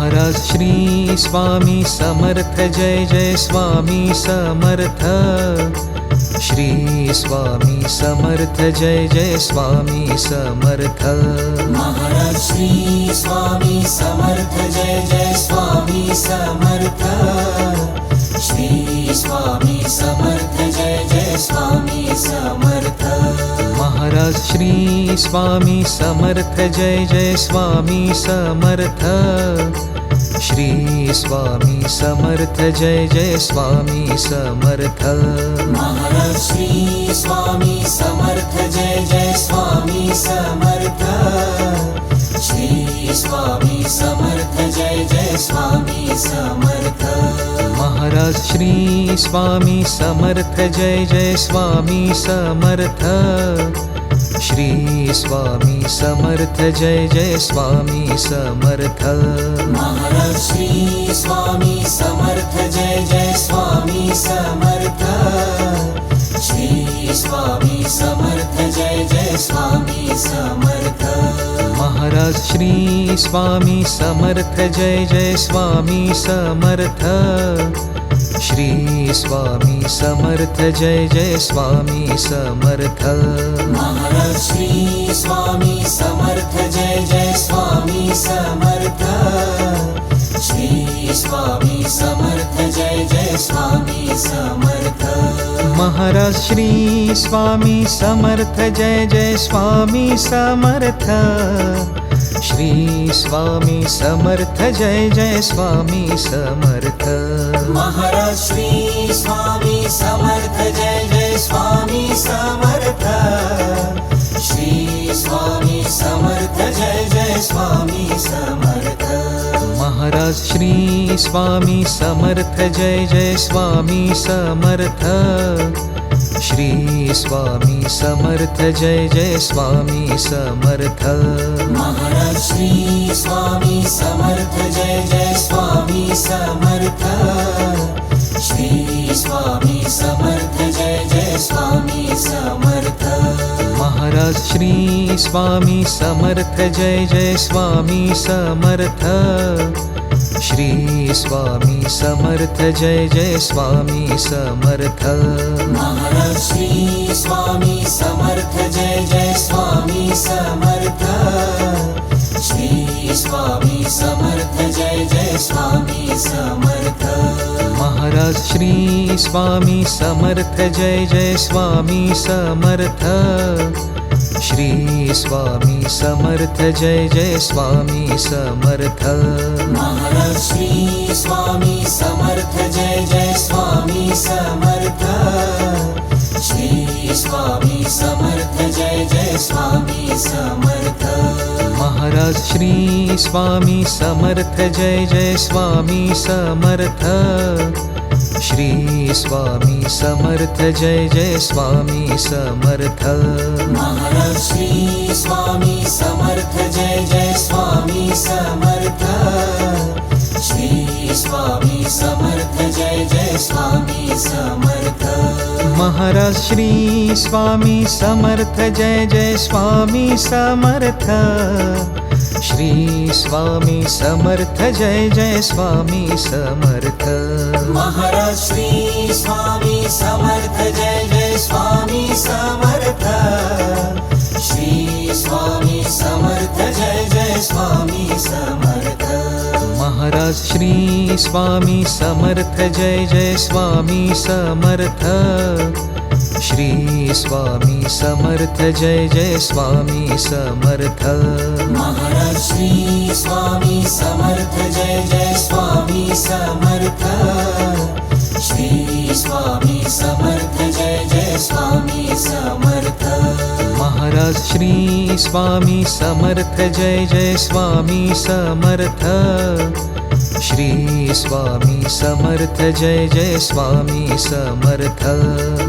Maharaj Shri Swami Samarth Jai Jai Swami Samarth. Shri Swami Samarth Jai Jai Swami Samarth. Maharaj Shri Swami Samarth Jai Jai Swami Samarth. Shri Swami Samarth Jai Jai Swami Samarth. Maharaj Shri Swami Samarth Jai Jai Swami Samarth. Shri Swami Samarth Jai Jai Swami Samarth. Maharaj Shri Swami Samarth Jai Jai Swami Samarth. Shri Swami Samarth Jai Jai Swami Samarth. Maharaj Shri Swami Samarth Jai Jai Swami Samarth. Shri Swami Samarth Jai Jai Swami Samarth. Maharaj Shri Swami Samarth Jai Jai Swami Samarth. Shri Swami Samarth Jai Jai Swami Samarth. Maharaj Shri Swami Samarth Jai Jai Swami Samarth. Shri Swami Samarth Jai Jai Swami Samarth. Maharaj Shri Swami Samarth Jai Jai Swami Samarth. Shri Swami Samarth Jai Jai Swami Samarth. Maharaj Shri Swami Samarth Jai Jai Swami Samarth. Shri Swami Samarth Jai Jai Swami Samarth. Maharaj Shri Swami Samarth Jai Jai Swami Samarth. Shri Swami Samarth Jai Jai Swami Samarth. Maharaj Shri Swami Samarth Jai Jai Swami Samarth. Shri Swami Samarth Jai Jai Swami Samarth. Maharaj Shri Swami Samarth Jai Jai Swami Samarth. Shri Swami Samarth Jai Jai Swami Samarth. Maharaj Shri Swami Samarth Jai Jai Swami Samarth. Shri Swami Samarth Jai Jai Swami Samarth. Maharaj Shri Swami Samarth Jai Jai Swami Samarth. Shri Swami Samarth Jai Jai Swami Samarth. Maharaj Shri Swami Samarth Jai Jai Swami Samarth. Shri Swami Samarth Jai Jai Swami Samarth. Maharaj Shri Swami Samarth Jai Jai Swami Samarth. Shri Swami Samarth Jai Jai Swami Samarth. Maharaj Shri Swami Samarth Jai Jai Swami Samarth. Shri Swami Samarth Jai Jai Swami Samarth. Maharaj Shri Swami Samarth Jai Jai Swami Samarth. Shri Swami Samarth Jai Jai Swami Samarth. Maharaj Shri Swami Samarth Jai Jai Swami Samarth. Shri Swami Samarth Jai Jai Swami Samarth. Maharaj Shri Swami Samarth Jai Jai Swami Samarth. Shri Swami Samarth Jai Jai Swami Samarth. Maharaj Shri Swami Samarth Jai Jai Swami Samarth. Shri Swami Samarth Jai Jai Swami Samarth. Maharaj Shri Swami Samarth Jai Jai Swami Samarth. Shri Swami Samarth Jai Jai Swami Samarth. Maharaj Shri Swami Samarth Jai Jai Swami Samarth. Shri Swami Samarth Jai Jai Swami Samarth.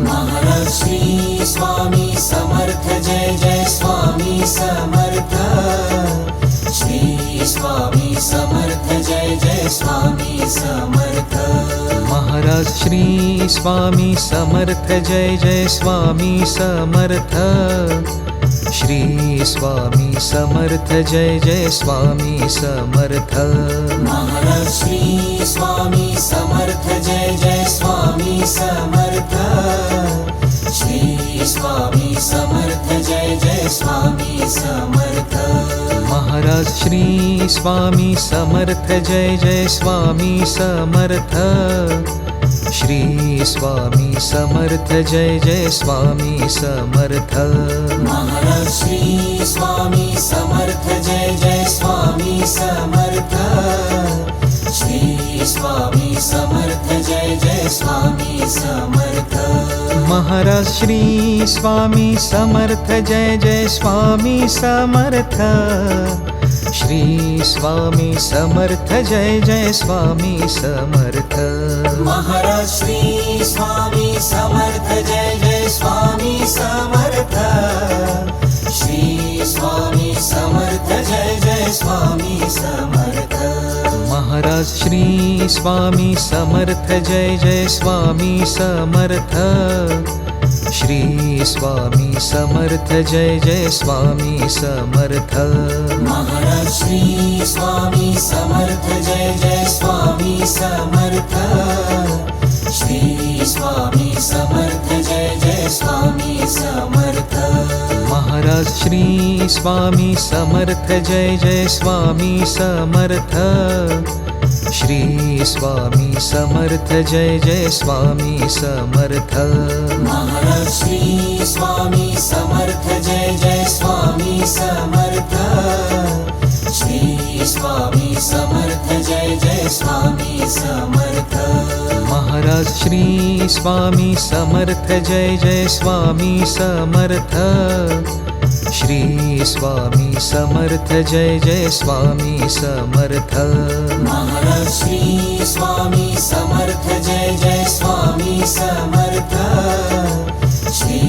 Maharaj Shri Swami Samarth Jai Jai Swami Samarth. Shri Swami Samarth Jai Jai Swami Samarth. Maharaj Shri Swami Samarth Jai Jai Swami Samarth. Shri Swami Samarth Jai Jai Swami Samarth Maharaj Shri Swami Samarth Jai Jai Swami Samarth Shri Swami Samarth Jai Jai Swami Samarth Maharaj Shri Swami Samarth Jai Jai Swami Samarth Shri Swami Samarth Jai Jai Swami Samarth Maharaj Shri Swami Samarth Jai Jai Swami Samarth Shri Swami Samarth Jai Jai Swami Samarth Maharaj Shri Swami Samarth Jai Jai Swami Samarth Shri Swami Samarth Jai Jai Swami Samarth Maharaj Shri Swami Samarth Jai Jai Swami Samarth Shri Swami Samarth Jai Jai Swami Samarth Maharaj Shri Swami Samarth Jai Jai Swami Samarth Shri Swami Samarth Jai Jai Swami Samarth Maharaj Shri Swami Samarth Jai Jai Swami Samarth Shri Swami Samarth Jai Jai Swami Samarth Maharaj Shri Swami Samarth Jai Jai Swami Samarth Shri Swami Samarth Jai Jai Swami Samarth Maharaj Shri Swami Samarth Jai Jai Swami Samarth Shri Swami Samarth Jai Jai Swami Samarth Maharaj Shri Swami Samarth Jai Jai Swami Samarth Shri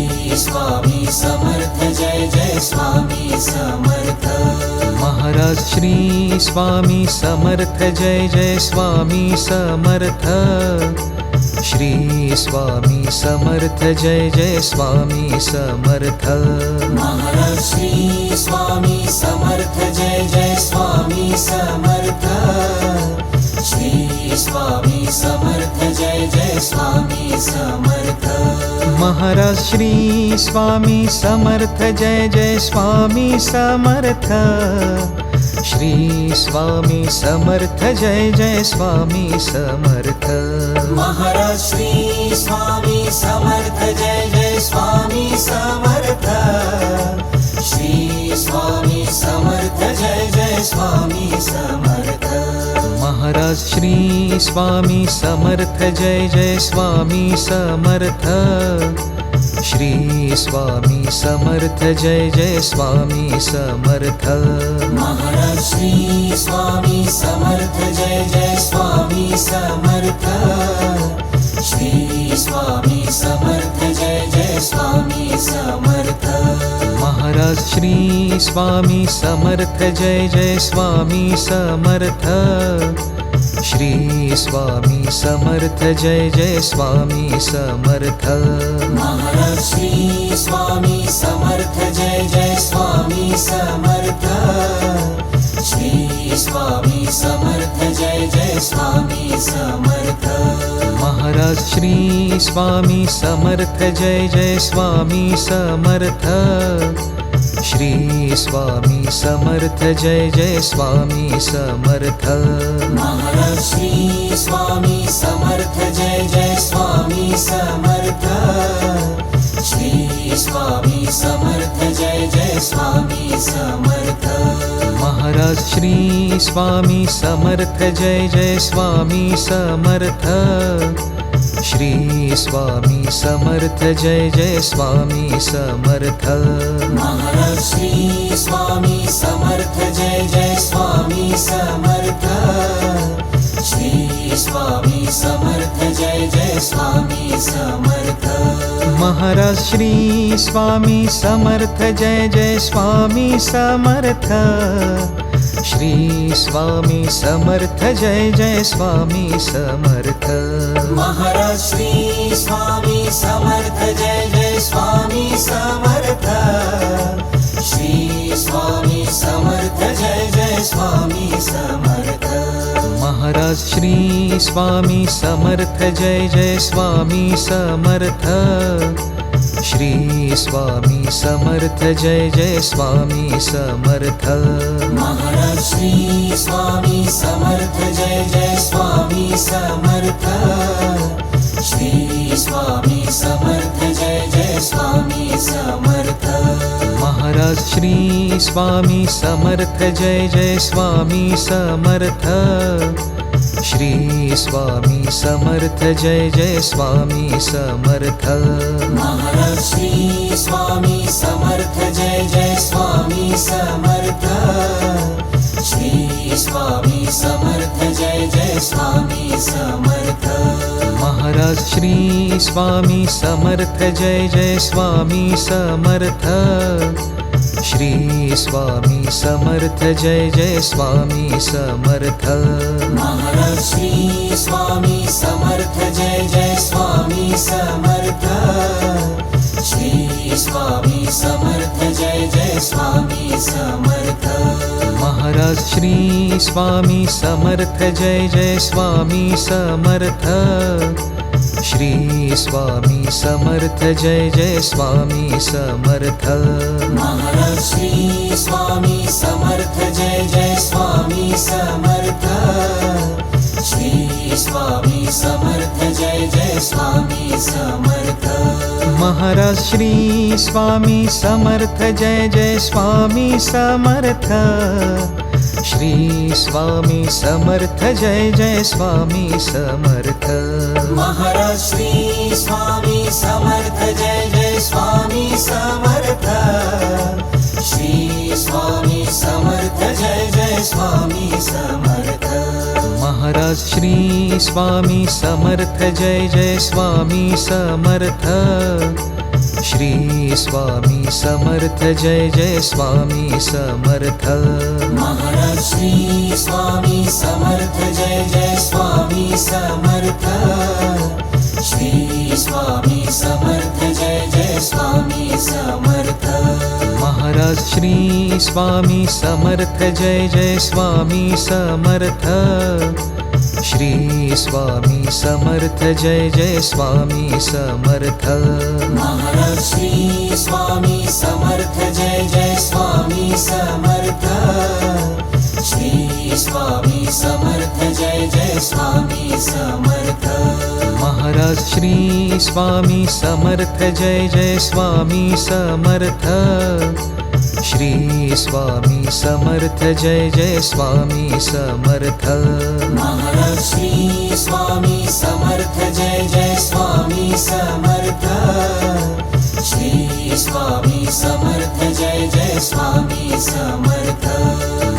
Swami Samarth Jai Jai Swami Samarth Maharaj Shri Swami Samarth Jai Jai Swami Samarth Shri Swami Samarth Jai Jai Swami Samarth Maharaj Shri Swami Samarth Jai Jai Swami Samarth Shri Swami Samarth Jai Jai Swami Samarth Maharaj Shri Swami Samarth Jai Jai Swami Samarth Shri Swami Samarth Jai Jai Swami Samarth Maharaj Shri Swami Samarth Jai Jai Swami Samarth Shri Swami Samarth Jai Jai Swami Samarth Maharaj Shri Swami Samarth Jai Jai Swami Samarth Shri Swami Samarth Jai Jai Swami Samarth Maharaj Shri Swami Samarth Jai Jai Swami Samarth Shri Swami Samarth Jai Jai Swami Samarth Maharaj Shri Swami Samarth Jai Jai Swami Samarth Shri Swami Samarth Jai Jai Swami Samarth Maharaj Shri Swami Samarth Jai Jai Swami Samarth Shri Swami Samarth Jai Jai Swami Samarth Maharaj Shri Swami Samarth Jai Jai Swami Samarth Shri Swami Samarth Jai Jai Swami Samarth Maharaj Shri Swami Samarth Jai Jai Swami Samarth Shri Swami Samarth Jai Jai Swami Samarth Maharaj Shri Swami Samarth Jai Jai Swami Samarth Shri Swami Samarth Jai Jai Swami Samarth Maharaj Shri Swami Samarth Jai Jai Swami Samarth Shri Swami Samarth Jai Jai Swami Samarth Maharaj Shri Swami Samarth Jai Jai Swami Samarth Shri Swami Samarth Jai Jai Swami Samarth Maharaj Shri Swami Samarth Jai Jai Swami Samarth Shri Swami Samarth Jai Jai Swami Samarth Maharaj Shri Swami Samarth Jai Jai Swami Samarth Shri Swami Samarth Jai Jai Swami Samarth Maharaj Shri Swami Samarth Jai Jai Swami Samarth Shri Swami Samarth Jai Jai Swami Samarth Maharaj Shri Swami Samarth Jai Jai Swami Samarth Shri Swami Samarth Jai Jai Swami Samarth Maharaj Shri Swami Samarth Jai Jai Swami Samarth Shri Swami Samarth Jai Jai Swami Samarth Maharaj Shri Swami Samarth Jai Jai Swami Samarth Shri Swami Samarth Jai Jai Swami Samarth Maharaj Shri Swami Samarth Jai Jai Swami Samarth Shri Swami Samarth Jai Jai Swami Samarth Maharaj Shri Swami Samarth Jai Jai Swami Samarth Shri Swami Samarth Jai Jai Swami Samarth Maharaj Shri Swami Samarth Jai Jai Swami Samarth Shri Swami Samarth Jai Jai Swami Samarth Maharaj Shri Swami Samarth Jai Jai Swami Samarth Shri Swami Samarth Jai Jai Swami Samarth Maharaj Shri Swami Samarth Jai Jai Swami Samarth Shri Swami Samarth Jai Jai Swami Samarth Maharaj Shri Swami Samarth Jai Jai Swami Samarth Shri Swami Samarth Jai Jai Swami Samarth Maharaj Shri Swami Samarth Jai Jai Swami Samarth Shri Swami Samarth Jai Jai Swami Samarth Maharaj Shri Swami Samarth Jai Jai Swami Samarth Shri Swami Samarth Jai Jai Swami Samarth Maharaj Shri Swami Samarth Jai Jai Swami Samarth Shri Swami Samarth Jai Jai Swami Samarth Maharaj Shri Swami Samarth Jai Jai Swami Samarth Shri Swami Samarth Jai Jai Swami Samarth Maharaj Shri Swami Samarth Jai Jai Swami Samarth Shri Swami Samarth Jai Jai Swami Samarth Maharaj Shri Swami Samarth Jai Jai Swami Samarth Shri Swami Samarth Jai Jai Swami Samarth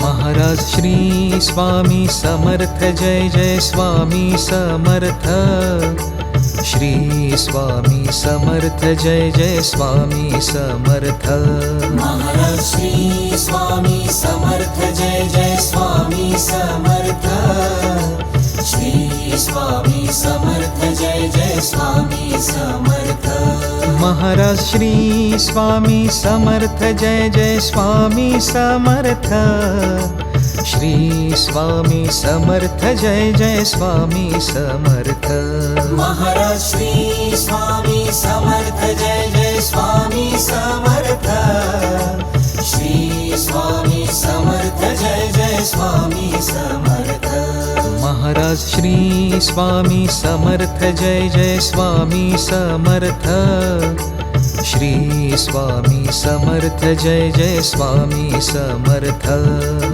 Maharaj Shri Swami Samarth Jai Jai Swami Samarth Shri Swami Samarth Jai Jai Swami Samarth Maharaj Shri Swami Samarth Jai Jai Swami Samarth Shri Swami Samarth Jai Jai Swami Samarth Maharaj Shri Swami Samarth Jai Jai Swami Samarth Shri Swami Samarth Jai Jai Swami Samarth Maharaj Shri Swami Samarth Jai Jai Swami Samarth Shri Swami Samarth Jai Jai Swami Samarth Maharaj Shri Swami Samarth Jai Jai Swami Samarth Shri Swami Samarth Jai Jai Swami Samarth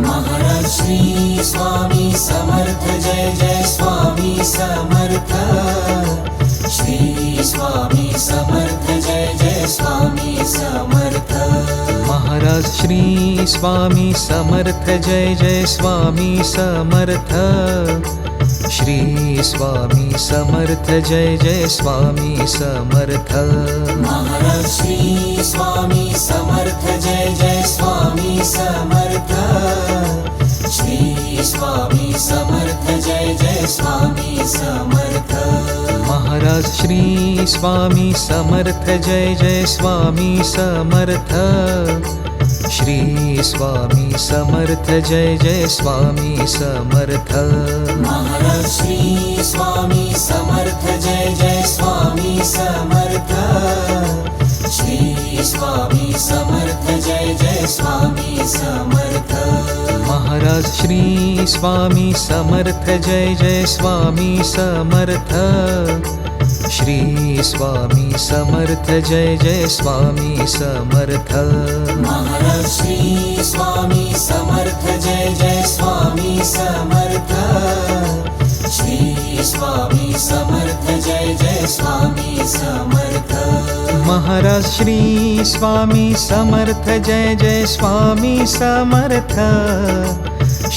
Maharaj Shri Swami Samarth Jai Jai Swami Samarth Shri Swami Samarth Jai Jai Swami Samarth Maharaj Shri Swami Samarth Jai Jai Swami Samarth Shri Swami Samarth Jai Jai Swami Samarth Maharaj Shri Swami Samarth Jai Jai Swami Samarth Shri Swami Samarth Jai Jai Swami Samarth Maharaj Shri Swami Samarth Jai Jai Swami Samarth Shri Swami Samarth Jai Jai Swami Samarth Maharaj Shri Swami Samarth Jai Jai Swami Samarth Shri Swami Samarth Jai Jai Swami Samarth Maharaj Shri Swami Samarth Jai Jai Swami Samarth Shri Swami Samarth Jai Jai Swami Samarth Maharaj Shri Swami Samarth Jai Jai Swami Samarth Shri Swami Samarth Jai Jai Swami Samarth Maharaj Shri Swami Samarth Jai Jai Swami Samarth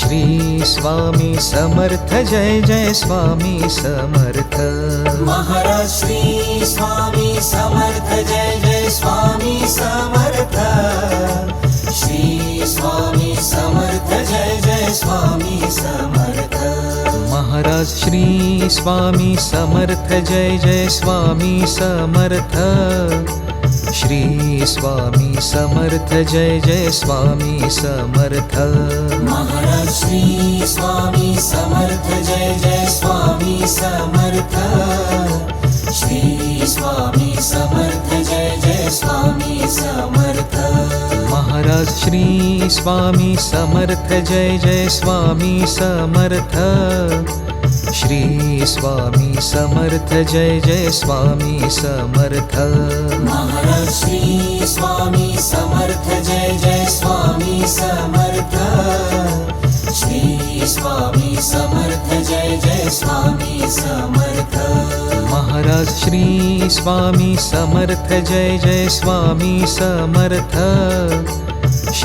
Shri Swami Samarth Jai Jai Swami Samarth Maharaj Shri Swami Samarth Jai Jai Swami Samarth Shri Swami Samarth Jai Jai Swami Samarth Maharaj Shri Swami Samarth Jai Jai Swami Samarth Shri Swami Samarth Jai Jai Swami Samarth Maharaj Shri Swami Samarth Jai Jai Swami Samarth Shri Swami Samarth Jai Jai Swami Samarth Maharaj Shri Swami Samarth Jai Jai Swami Samarth Shri Swami Samarth Jai Jai Swami Samarth Maharaj Shri Swami Samarth Jai Jai Swami Samarth Shri Swami Samarth Jai Jai Swami Samarth Maharaj Shri Swami Samarth Jai Jai Swami Samarth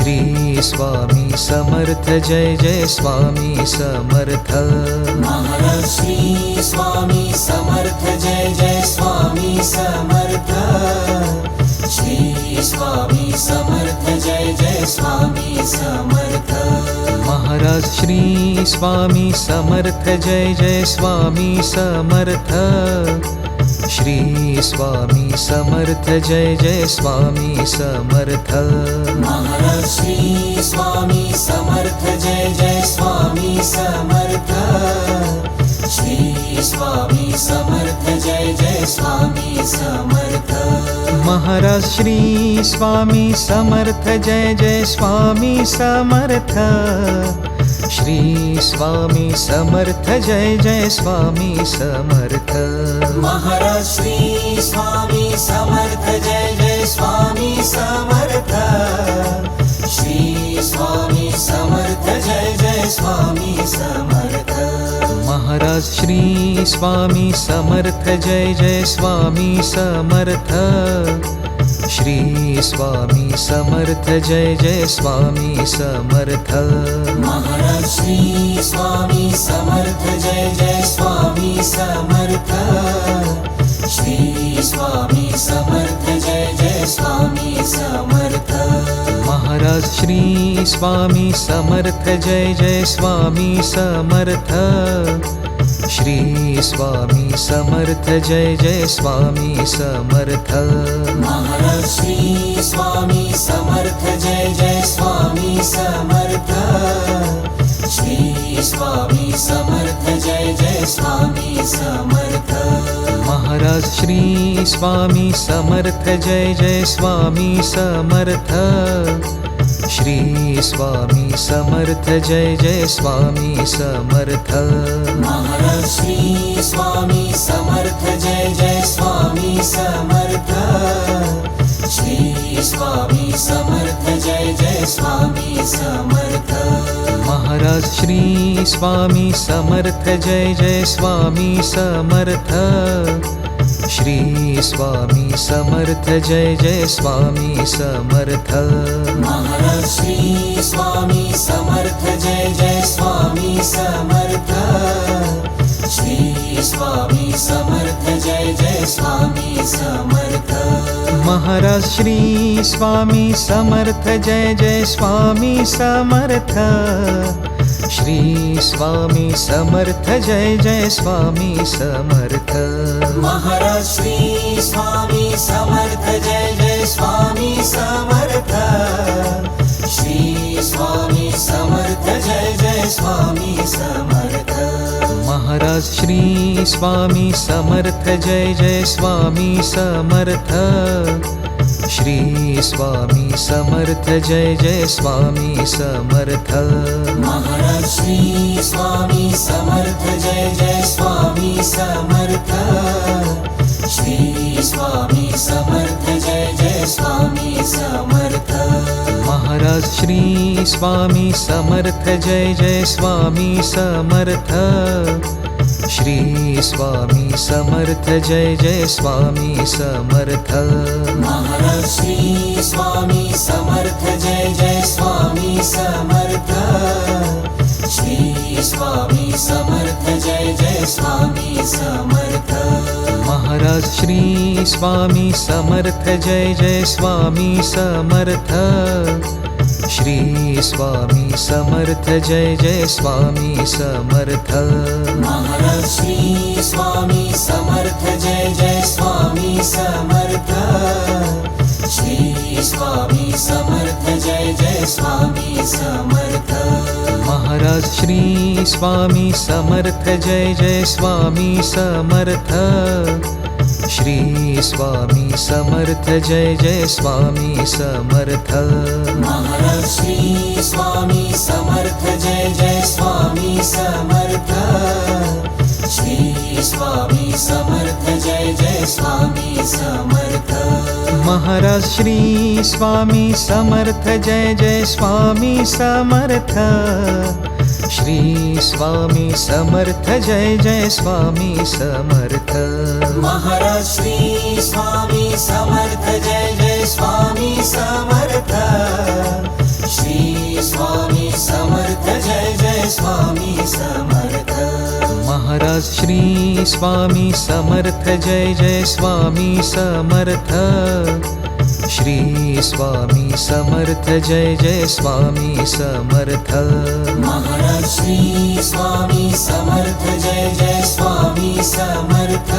Shri Swami Samarth Jai Jai Swami Samarth Maharaj Shri Swami Samarth Jai Jai Swami Samarth Shri Swami Samarth Jai Jai Swami Samarth Maharaj Shri Swami Samarth Jai Jai Swami Samarth Shri Swami Samarth Jai Jai Swami Samarth Maharaj Shri Swami Samarth Jai Jai Swami Samarth Shri Swami Samarth Jai Jai Swami Samarth Maharaj Shri Swami Samarth Jai Jai Swami Samarth Shri Swami Samarth Jai Jai Swami Samarth Maharaj Shri Swami Samarth Jai Jai Swami Samarth Shri Swami Samarth Jai Jai Swami Samarth Maharaj Shri Swami Samarth Jai Jai Swami Samarth Shri Swami Samarth Jai Jai Swami Samarth Maharaj Shri Swami Samarth Jai Jai Swami Samarth Shri Swami Samarth Jai Jai Swami Samarth Maharaj Shri Swami Samarth Jai Jai Swami Samarth Shri Swami Samarth Jai Jai Swami Samarth Maharaj Shri Swami Samarth Jai Jai Swami Samarth Shri Swami Samarth Jai Jai Swami Samarth Maharaj Shri Swami Samarth Jai Jai Swami Samarth Shri Swami Samarth Jai Jai Swami Samarth Maharaj Shri Swami Samarth Jai Jai Swami Samarth Shri Swami Samarth Jai Jai Swami Samarth Maharaj Shri Swami Samarth Jai Jai Swami Samarth Shri Swami Samarth Jai Jai Swami Samarth Maharaj Shri Swami Samarth Jai Jai Swami Samarth Shri Swami Samarth Jai Jai Swami Samarth Maharaj Shri Swami Samarth Jai Jai Swami Samarth Shri Swami Samarth Jai Jai Swami Samarth Maharaj Shri Swami Samarth Jai Jai Swami Samarth Shri Swami Samarth Jai Jai Swami Samarth Maharaj Shri Swami Samarth Jai Jai Swami Samarth Shri Swami Samarth Jai Jai Swami Samarth Maharaj Shri Swami Samarth Jai Jai Swami Samarth Shri Swami Samarth Jai Jai Swami Samarth Maharaj Shri Swami Samarth Jai Jai Swami Samarth Shri Swami Samarth Jai Jai Swami Samarth Maharaj Shri Swami Samarth Jai Jai Swami Samarth Shri Swami Samarth Jai Jai Swami Samarth Maharaj Shri Swami Samarth Jai Jai Swami Samarth Shri Swami Samarth Jai Jai Swami Samarth Maharaj Shri Swami Samarth Jai Jai Swami Samarth Shri Swami Samarth Jai Jai Swami Samarth Maharaj Shri Swami Samarth Jai Jai Swami Samarth Shri Swami Samarth Jai Jai Swami Samarth Maharaj Shri Swami Samarth Jai Jai Swami Samarth Shri Swami Samarth Jai Jai Swami Samarth Maharaj Shri Swami Samarth Jai Jai Swami Samarth Shri Swami Samarth Jai Jai Swami Samarth Maharaj Shri Swami Samarth Jai Jai Swami Samarth Shri Swami Samarth Jai Jai Swami Samarth Maharaj Shri Swami Samarth Jai Jai Swami Samarth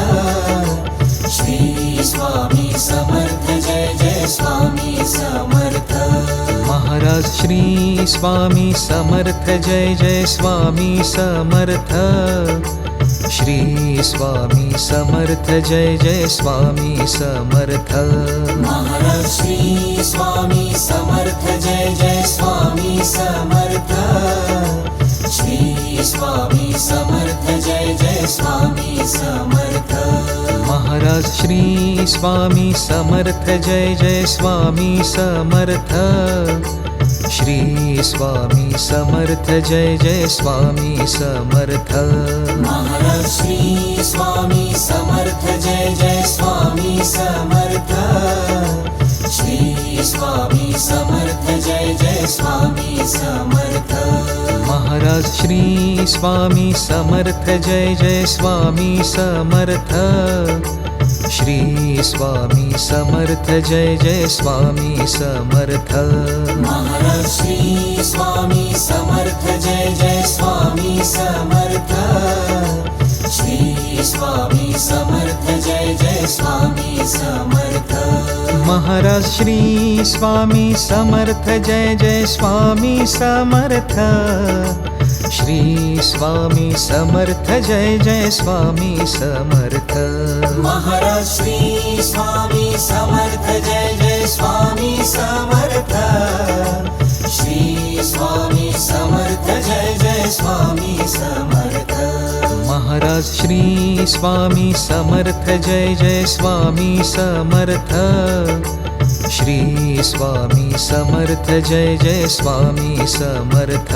Shri Swami Samarth Jai Jai Swami Samarth Maharaj Shri Swami Samarth Jai Jai Swami Samarth Shri Swami Samarth Jai Jai Swami Samarth Maharaj Shri Swami Samarth Jai Jai Swami Samarth Shri Swami Samarth Jai Jai Swami Samarth Maharaj Shri Swami Samarth Jai Jai Swami Samarth Shri Swami Samarth Jai Jai Swami Samarth Maharaj Shri Swami Samarth Jai Jai Swami Samarth Shri Swami Samarth Jai Jai Swami Samarth Maharaj Shri Swami Samarth Jai Jai Swami Samarth Shri Swami Samarth Jai Jai Swami Samarth Maharaj Shri Swami Samarth Jai Jai Swami Samarth Shri Swami Samarth Jai Jai Swami Samarth Maharaj Shri Swami Samarth Jai Jai Swami Samarth Shri Swami Samarth Jai Jai Swami Samarth Maharaj Shri Swami Samarth Jai Jai Swami Samarth Shri Swami Samarth Jai Jai Swami Samarth Maharaj Shri Swami Samarth Jai Jai Swami Samarth Shri Swami Samarth Jai Jai Swami Samarth Maharaj Shri Swami Samarth Jai Jai Swami Samarth Shri Swami Samarth Jai Jai Swami Samarth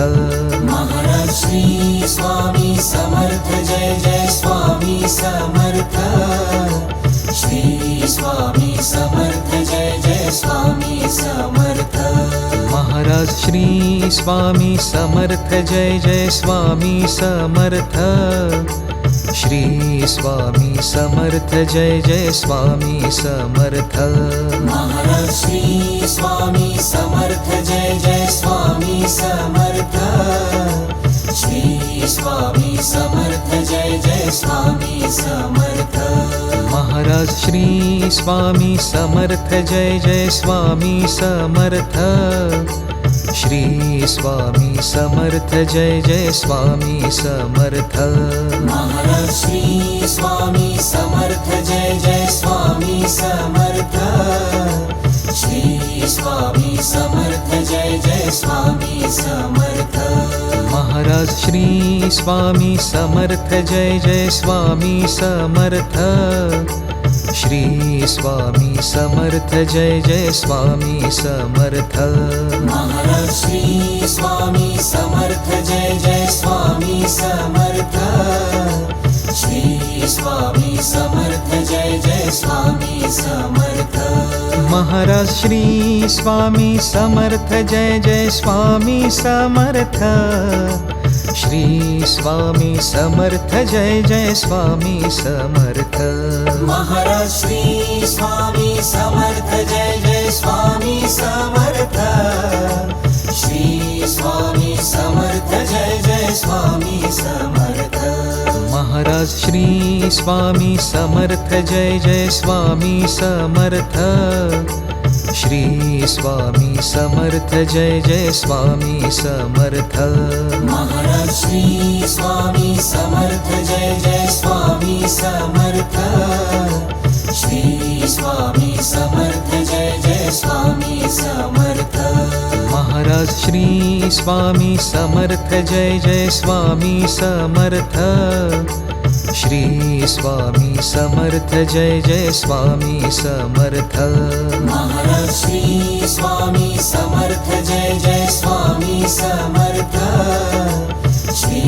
Maharaj Shri Swami Samarth Jai Jai Swami Samarth Shri Swami Samarth Jai Jai Swami Samarth Maharaj Shri Swami Samarth Jai Jai Swami Samarth Shri Swami Samarth Jai Jai Swami Samarth Maharaj Shri Swami Samarth Jai Jai Swami Samarth Shri Swami Samarth Jai Jai Swami Samarth Maharaj Shri Swami Samarth Jai Jai Swami Samarth Shri Swami Samarth Jai Jai Swami Samarth Maharaj Shri Swami Samarth Jai Jai Swami Samarth Shri Swami Samarth Jai Jai Swami Samarth Maharaj Shri Swami Samarth Jai Jai Swami Samarth Shri Swami Samarth Jai Jai Swami Samarth Maharaj Shri Swami Samarth Jai Jai Swami Samarth Shri Swami Samarth Jai Jai Swami Samarth Maharaj Shri Swami Samarth Jai Jai Swami Samarth Shri Swami Samarth Jai Jai Swami Samarth Maharaj Shri Swami Samarth Jai Jai Swami Samarth Shri Swami Samarth Jai Jai Swami Samarth Maharaj Shri Swami Samarth Jai Jai Swami Samarth Shri Swami Samarth Jai Jai Swami Samarth Maharaj Shri Swami Samarth Jai Jai Swami Samarth Shri Swami Samarth Jai Jai Swami Samarth Maharaj Shri Swami Samarth Jai Jai Swami Samarth Shri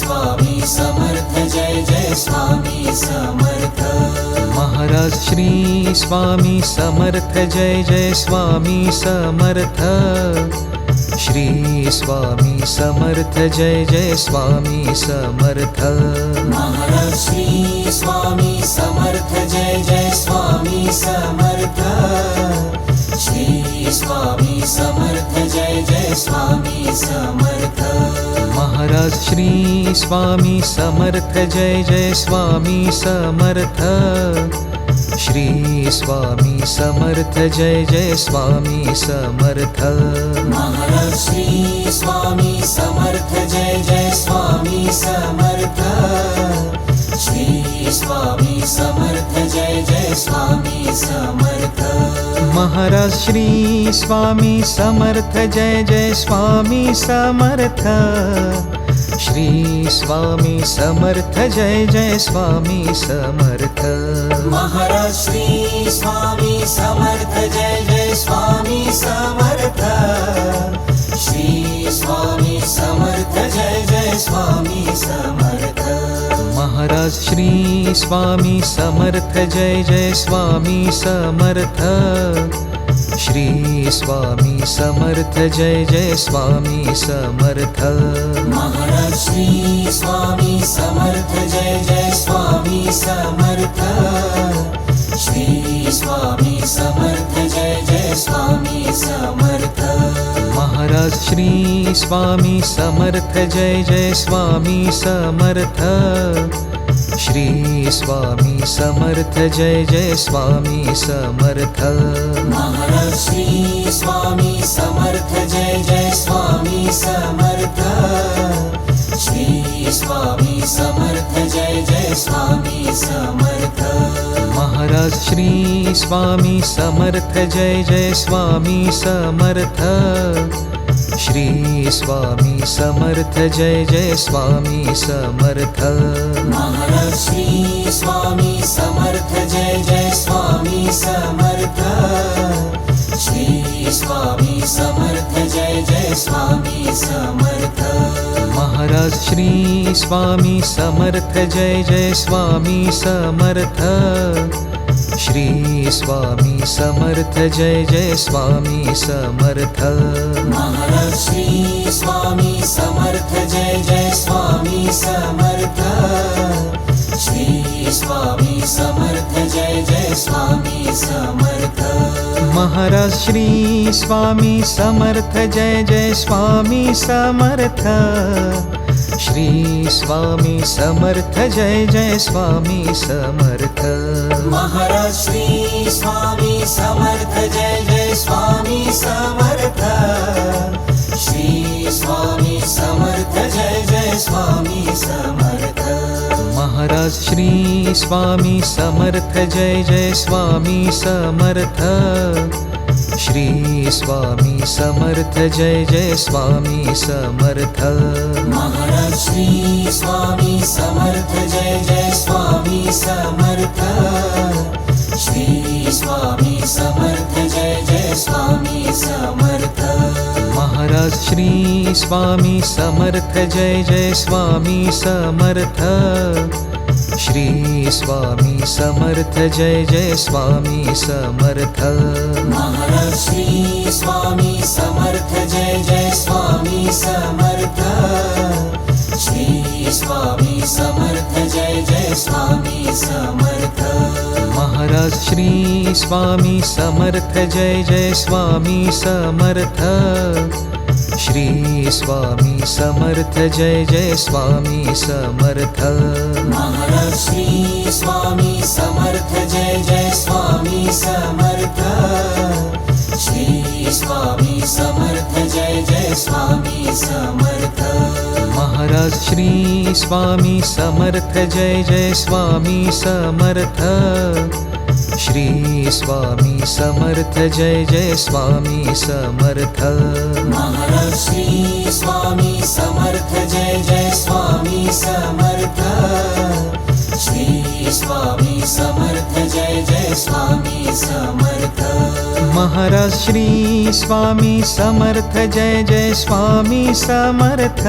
Swami Samarth Jai Jai Swami Samarth Maharaj Shri Swami Samarth Jai Jai Swami Samarth Shri Swami Samarth Jai Jai Swami Samarth Maharaj Shri Swami Samarth Jai Jai Swami Samarth Shri Swami Samarth Jai Jai Swami Samarth Maharaj Shri Swami Samarth Jai Jai Swami Samarth Shri Swami Samarth Jai Jai Swami Samarth Maharaj Shri Swami Samarth Jai Jai Swami Samarth Shri Swami Samarth Jai Jai Swami Samarth Maharaj Shri Swami Samarth Jai Jai Swami Samarth Shri Swami Samarth Jai Jai Swami Samarth Maharaj Shri Swami Samarth Jai Jai Swami Samarth Shri Swami Samarth Jai Jai Swami Samarth Maharaj Shri Swami Samarth Jai Jai Swami Samarth Shri Swami Samarth Jai Jai Swami Samarth Maharaj Shri Swami Samarth Jai Jai Swami Samarth Shri Swami Samarth Jai Jai Swami Samarth Maharaj Shri Swami Samarth Jai Jai Swami Samarth Shri Swami Samarth Jai Jai Swami Samarth Maharaj Shri Swami Samarth Jai Jai Swami Samarth Shri Swami Samarth Jai Jai Swami Samarth Maharaj Shri Swami Samarth Jai Jai Swami Samarth Shri Swami Samarth Jai Jai Swami Samarth Maharaj Shri Swami Samarth Jai Jai Swami Samarth Shri Swami Samarth Jai Jai Swami Samarth Maharaj Shri Swami Samarth Jai Jai Swami Samarth Shri Swami Samarth Jai Jai Swami Samarth Maharaj Shri Swami Samarth Jai Jai Swami Samarth Shri Swami Samarth Jai Jai Swami Samarth Maharaj Shri Swami Samarth Jai Jai Swami Samarth Shri Swami Samarth Jai Jai Swami Samarth Maharaj Shri Swami Samarth Jai Jai Swami Samarth Shri Swami Samarth Jai Jai Swami Samarth Maharaj Shri Swami Samarth Jai Jai Swami Samarth Shri Swami Samarth Jai Jai Swami Samarth Maharaj Shri Swami Samarth Jai Jai Swami Samarth Shri Swami Samarth Jai Jai Swami Samarth Maharaj Shri Swami Samarth Jai Jai Swami Samarth Shri Swami Samarth Jai Jai Swami Samarth Maharaj Shri Swami Samarth Jai Jai Swami Samarth Shri Swami Samarth Jai Jai Swami Samarth Maharaj Shri Swami Samarth Jai Jai Swami Samarth Shri Swami Samarth Jai Jai Swami Samarth Maharaj Shri Swami Samarth Jai Jai Swami Samarth Shri Swami Samarth Jai Jai Swami Samarth Maharaj Shri Swami Samarth Jai Jai Swami Samarth Shri Swami Samarth Jai Jai Swami Samarth Maharaj Shri Swami Samarth Jai Jai Swami Samarth Shri Swami Samarth Jai Jai Swami Samarth Maharaj Shri Swami Samarth Jai Jai Swami Samarth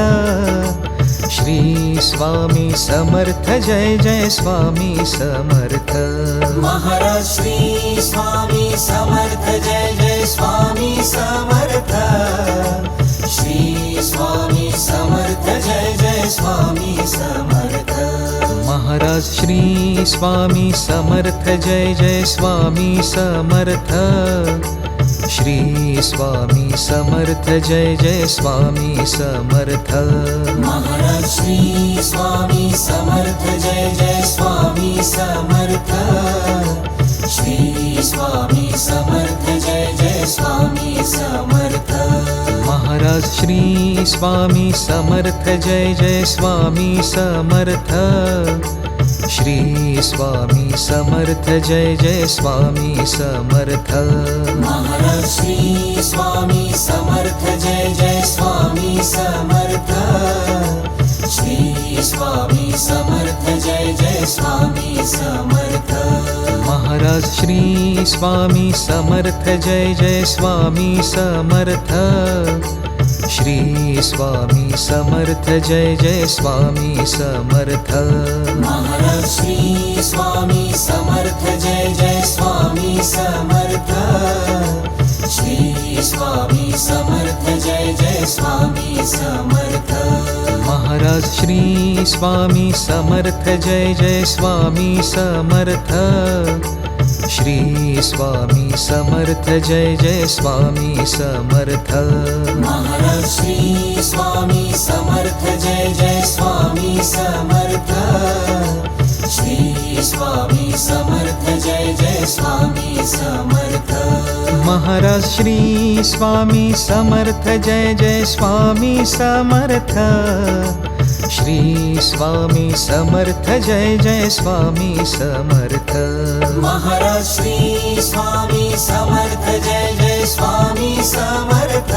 Shri Swami Samarth Jai Jai Swami Samarth Maharaj Shri Swami Samarth Jai Jai Swami Samarth Shri Swami Samarth Jai Jai Swami Samarth Maharaj Shri Swami Samarth Jai Jai Swami Samarth Shri Swami Samarth Jai Jai Swami Samarth Maharaj Shri Swami Samarth Jai Jai Swami Samarth Shri Swami Samarth Jai Jai Swami Samarth Maharaj Shri Swami Samarth Jai Jai Swami Samarth Shri Swami Samarth Jai Jai Swami Samarth Maharaj Shri Swami Samarth Jai Jai Swami Samarth Shri Swami Samarth Jai Jai Swami Samarth Maharaj Shri Swami Samarth Jai Jai Swami Samarth Shri Swami Samarth Jai Jai Swami Samarth Maharaj Shri Swami Samarth Jai Jai Swami Samarth Shri Swami Samarth Jai Jai Swami Samarth Maharaj Shri Swami Samarth Jai Jai Swami Samarth Shri Swami Samarth Jai Jai Swami Samarth Maharaj Shri Swami Samarth Jai Jai Swami Samarth Shri Swami Samarth Jai Jai Swami Samarth Maharaj Shri Swami Samarth Jai Jai Swami Samarth Shri Swami Samarth Jai Jai Swami Samarth Maharaj Shri Swami Samarth Jai Jai Swami Samarth Shri Swami Samarth Jai Jai Swami Samarth Maharaj Shri Swami Samarth Jai Jai Swami Samarth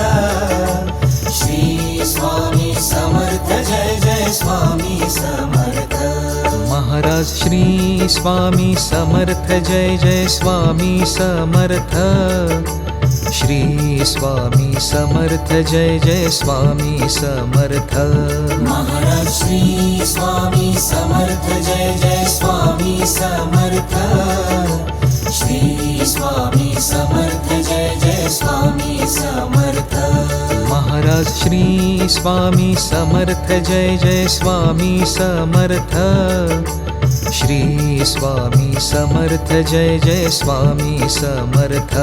Shri Swami Samarth Jai Jai Swami Samarth Maharaj Shri Swami Samarth Jai Jai Swami Samarth Shri Swami Samarth Jai Jai Swami Samarth Maharaj Shri Swami Samarth Jai Jai Swami Samarth Shri Swami Samarth Jai Jai Swami Samarth Maharaj Shri Swami Samarth Jai Jai Swami Samarth Shri Swami Samarth Jai Jai Swami Samarth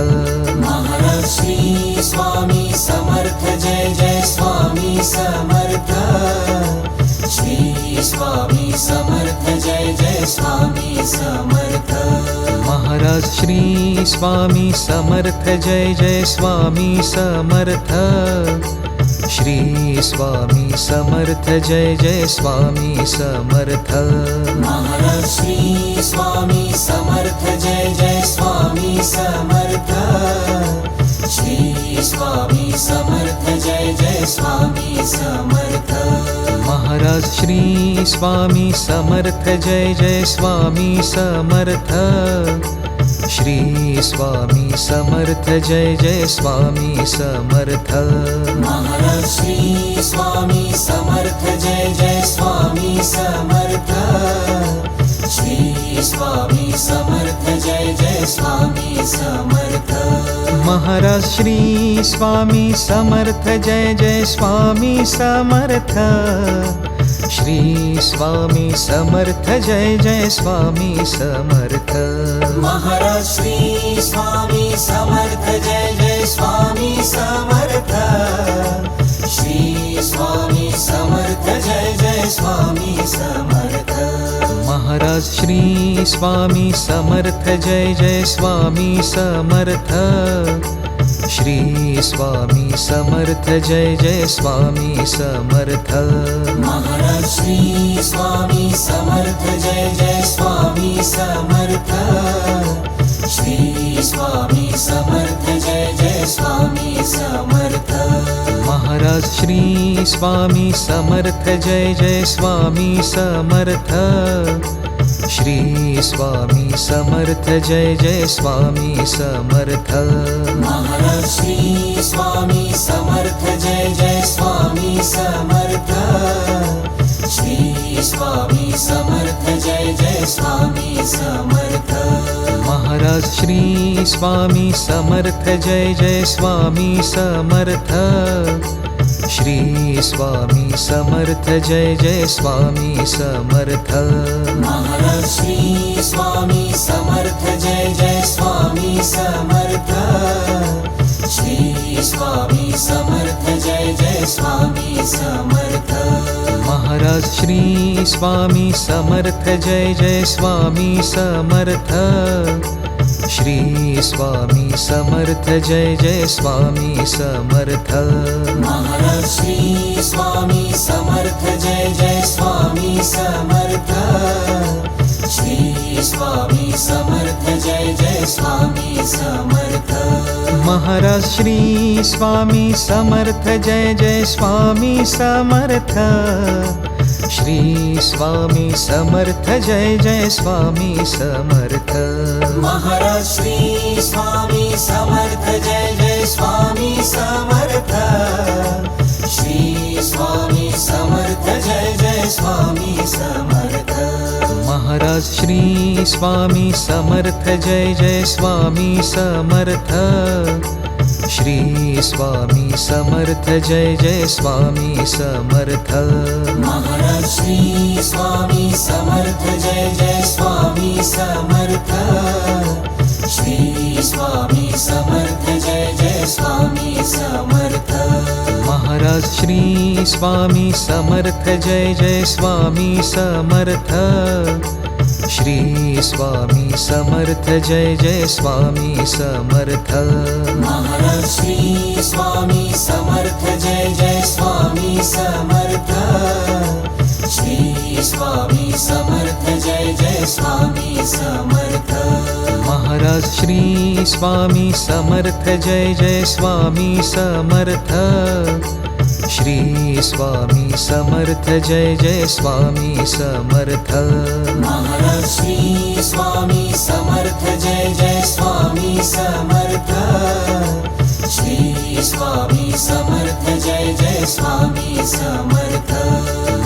Maharaj Shri Swami Samarth Jai Jai Swami Samarth Shri Swami Samarth Jai Jai Swami Samarth Maharaj Shri Swami Samarth Jai Jai Swami Samarth Shri Swami Samarth Jai Jai Swami Samarth Maharaj Shri Swami Samarth Jai Jai Swami Samarth Shri Swami Samarth Jai Jai Swami Samarth Maharaj Shri Swami Samarth Jai Jai Swami Samarth Shri Swami Samarth Jai Jai Swami Samarth Maharaj Shri Swami Samarth Jai Jai Swami Samarth Shri Swami Samarth Jai Jai Swami Samarth Maharaj Shri Swami Samarth Jai Jai Swami Samarth Shri Swami Samarth Jai Jai Swami Samarth Maharaj Shri Swami Samarth Jai Jai Swami Samarth Shri Swami Samarth Jai Jai Swami Samarth Maharaj Shri Swami Samarth Jai Jai Swami Samarth Shri Swami Samarth Jai Jai Swami Samarth Maharaj Shri Swami Samarth Jai Jai Swami Samarth Shri Swami Samarth Jai Jai Swami Samarth Maharaj Shri Swami Samarth Jai Jai Swami Samarth Shri Swami Samarth Jai Jai Swami Samarth Maharaj Shri Swami Samarth Jai Jai Swami Samarth Shri Swami Samarth Jai Jai Swami Samarth Maharaj Shri Swami Samarth Jai Jai Swami Samarth Shri Swami Samarth Jai Jai Swami Samarth Maharaj Shri Swami Samarth Jai Jai Swami Samarth Shri Swami Samarth Jai Jai Swami Samarth Maharaj Shri Swami Samarth Jai Jai Swami Samarth Shri Swami Samarth Jai Jai Swami Samarth Maharaj Shri Swami Samarth Jai Jai Swami Samarth Shri Swami Samarth Jai Jai Swami Samarth Maharaj Shri Swami Samarth Jai Jai Swami Samarth Shri Swami Samarth Jai Jai Swami Samarth Maharaj Shri Swami Samarth Jai Jai Swami Samarth Shri Swami Samarth Jai Jai Swami Samarth Maharaj Shri Swami Samarth Jai Jai Swami Samarth Shri Swami Samarth Jai Jai Swami Samarth Maharaj Shri Swami Samarth Jai Jai Swami Samarth Shri Swami Samarth Jai Jai Swami Samarth Maharaj Shri Swami Samarth Jai Jai Swami Samarth Shri Swami Samarth Jai Jai Swami Samarth Maharaj Shri Swami Samarth Jai Jai Swami Samarth Shri Swami Samarth Jai Jai Swami Samarth Maharaj Shri Swami Samarth Jai Jai Swami Samarth Shri Swami Samarth Jai Jai Swami Samarth Maharaj Shri Swami Samarth Jai Jai Swami Samarth Shri Swami Samarth Jai Jai Swami Samarth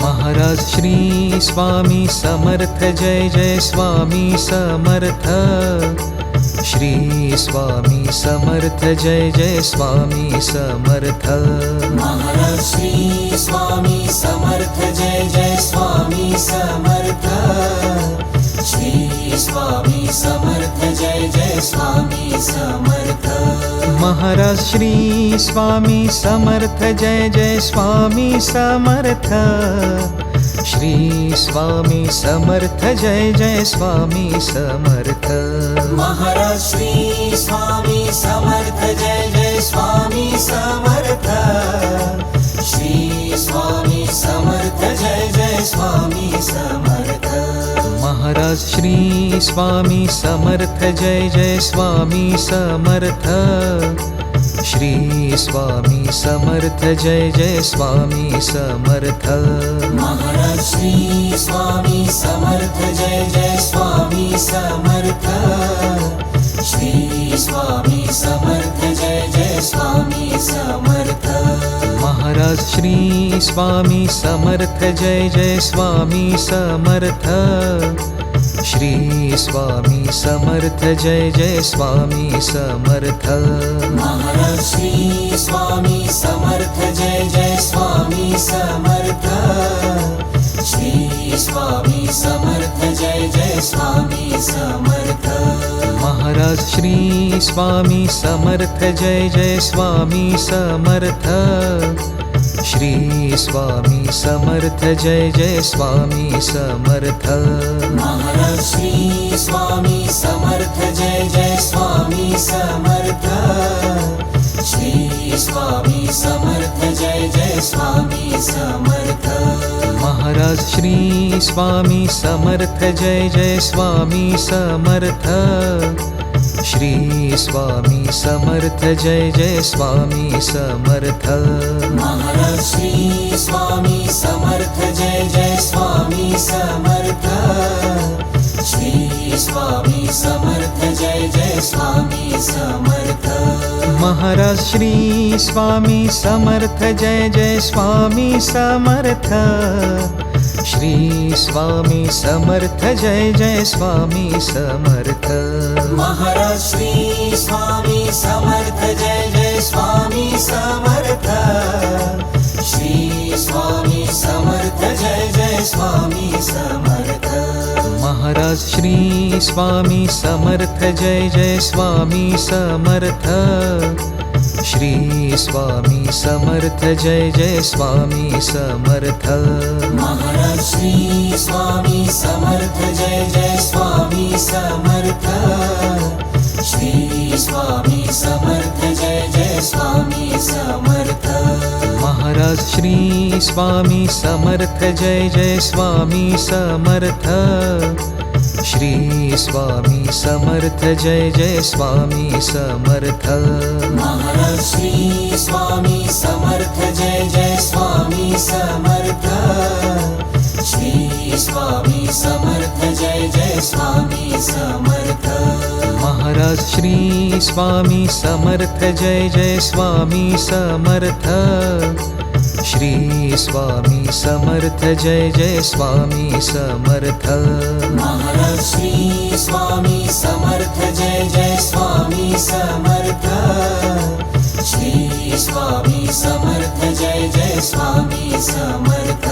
Maharaj Shri Swami Samarth Jai Jai Swami Samarth Shri Swami Samarth Jai Jai Swami Samarth Maharaj Shri Swami Samarth Jai Jai Swami Samarth Shri Swami Samarth Jai Jai Swami Samarth Maharaj Shri Swami Samarth Jai Jai Swami Samarth Shri Swami Samarth Jai Jai Swami Samarth Maharaj Shri Swami Samarth Jai Jai Swami Samarth Shri Swami Samarth Jai Jai Swami Samarth Maharaj Shri Swami Samarth Jai Jai Swami Samarth Shri Swami Samarth Jai Jai Swami Samarth Maharaj Shri Swami Samarth Jai Jai Swami Samarth Shri Swami Samarth Jai Jai Swami Samarth Maharaj Shri Swami Samarth Jai Jai Swami Samarth Shri Swami Samarth Jai Jai Swami Samarth Maharaj Shri Swami Samarth Jai Jai Swami Samarth Shri Swami Samarth Jai Jai Swami Samarth Maharaj Shri Swami Samarth Jai Jai Swami Samarth Shri Swami Samarth Jai Jai Swami Samarth Maharaj Shri Swami Samarth Jai Jai Swami Samarth Shri Swami Samarth Jai Jai Swami Samarth Maharaj Shri Swami Samarth Jai Jai Swami Samarth Shri Swami Samarth Jai Jai Swami Samarth Maharaj Shri Swami Samarth Jai Jai Swami Samarth Shri Swami Samarth Jai Jai Swami Samarth Maharaj Shri Swami Samarth Jai Jai Swami Samarth Shri Swami Samarth Jai Jai Swami Samarth Maharaj Shri Swami Samarth Jai Jai Swami Samarth Shri Swami Samarth Jai Jai Swami Samarth Maharaj Shri Swami Samarth Jai Jai Swami Samarth Shri Swami Samarth Jai Jai Swami Samarth Maharaj Shri Swami Samarth Jai Jai Swami Samarth Shri Swami Samarth Jai Jai Swami Samarth Maharaj Shri Swami Samarth Jai Jai Swami Samarth Shri Swami Samarth Jai Jai Swami Samarth Maharaj Shri Swami Samarth Jai Jai Swami Samarth Shri Swami Samarth Jai Jai Swami Samarth Maharaj Shri Swami Samarth Jai Jai Swami Samarth Shri Swami Samarth Jai Jai Swami Samarth Maharaj Shri Swami Samarth Jai Jai Swami Samarth Shri Swami Samarth Jai Jai Swami Samarth